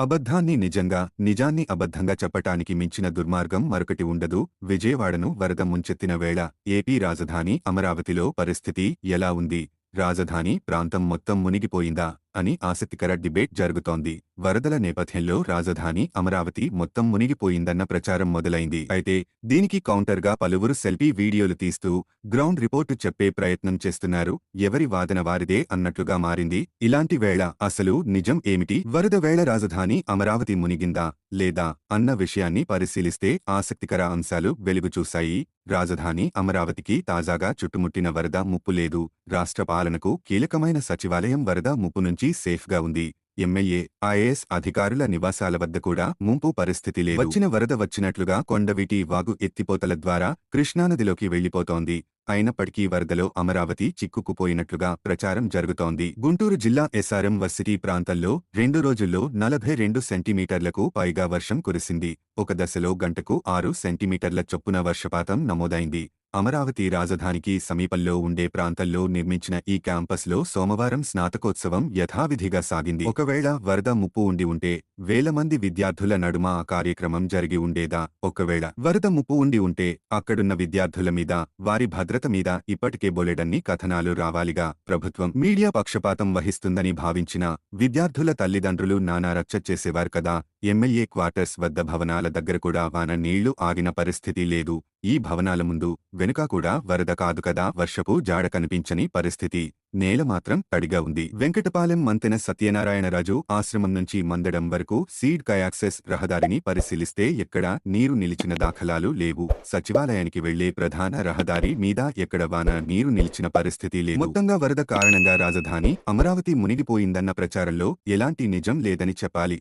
అబద్ధాన్ని నిజంగా, నిజాన్ని అబద్ధంగా చెప్పటానికి మించిన దుర్మార్గం మరొకటి ఉండదు. విజయవాడను వరద ముంచెత్తిన వేళ ఏపీ రాజధాని అమరావతిలో పరిస్థితి ఎలా ఉంది? రాజధాని ప్రాంతం మొత్తం మునిగిపోయిందా అని ఆసక్తికర డిబేట్ జరుగుతోంది. వరదల నేపథ్యంలో రాజధాని అమరావతి మొత్తం మునిగిపోయిందన్న ప్రచారం మొదలైంది. అయితే దీనికి కౌంటర్గా పలువురు సెల్ఫీ వీడియోలు తీస్తూ గ్రౌండ్ రిపోర్టు చెప్పే ప్రయత్నం చేస్తున్నారు. ఎవరి వాదన వారిదే అన్నట్లుగా మారింది. ఇలాంటి వేళ అసలు నిజం ఏమిటి? వరద వేళ రాజధాని అమరావతి మునిగిందా లేదా అన్న విషయాన్ని పరిశీలిస్తే ఆసక్తికర అంశాలు వెలుగుచూశాయి. రాజధాని అమరావతికి తాజాగా చుట్టుముట్టిన వరద ముప్పు లేదు. రాష్ట్ర పాలనకు కీలకమైన సచివాలయం వరద ముప్పు నుంచి సేఫ్గా ఉంది. ఎమ్మెల్యే, ఐఏఎస్ అధికారుల నివాసాల వద్ద కూడా ముంపు పరిస్థితి లేదు. వచ్చిన వరద వచ్చినట్లుగా కొండవీటి వాగు ఎత్తిపోతల ద్వారా కృష్ణానదిలోకి వెళ్లిపోతోంది. అయినప్పటికీ వరదలో అమరావతి చిక్కుకుపోయినట్లుగా ప్రచారం జరుగుతోంది. గుంటూరు జిల్లా ఎస్ఆర్ఎం వర్సిటీ ప్రాంతంలో 2 రోజుల్లో 42 సెంటీమీటర్లకు పైగా వర్షం కురిసింది. ఒక దశలో గంటకు 6 సెంటీమీటర్ల చొప్పున వర్షపాతం నమోదైంది. అమరావతి రాజధానికి సమీపంలో ఉండే ప్రాంతంలో నిర్మించిన ఈ క్యాంపస్లో సోమవారం స్నాతకోత్సవం యథావిధిగా సాగింది. ఒకవేళ వరద ముప్పు ఉండి ఉంటే వేల మంది విద్యార్థుల నడుమ ఆ కార్యక్రమం జరిగి ఉండేదా? ఒకవేళ వరద ముప్పు ఉండి ఉంటే అక్కడున్న విద్యార్థుల మీద, వారి భద్రత మీద ఇప్పటికే బోలెడన్ని కథనాలు రావాలిగా. ప్రభుత్వం మీడియా పక్షపాతం వహిస్తుందని భావించిన విద్యార్థుల తల్లిదండ్రులు నానా రచ్చ చేసేవారు కదా. ఎమ్మెల్యే క్వార్టర్స్ వద్ద భవనాల దగ్గర కూడా వాన నీళ్లు ఆగిన పరిస్థితి లేదు. ఈ భవనాల ముందు, వెనుక కూడా వరద కాదు కదా. వర్షపు జాడ కనిపించని పరిస్థితి. నేల మాత్రం తడిగా ఉంది. వెంకటపాలెం మంతెన సత్యనారాయణరాజు ఆశ్రమం నుంచి మందడం వరకు సీడ్ కయాక్సెస్ రహదారిని పరిశీలిస్తే ఎక్కడా నీరు నిలిచిన దాఖలాలు లేవు. సచివాలయానికి వెళ్లే ప్రధాన రహదారి మీద ఎక్కడ వాన నీరు నిలిచిన పరిస్థితి లేదు. మొత్తంగా వరద కారణంగా రాజధాని అమరావతి మునిగిపోయిందన్న ప్రచారంలో ఎలాంటి నిజం లేదని చెప్పాలి.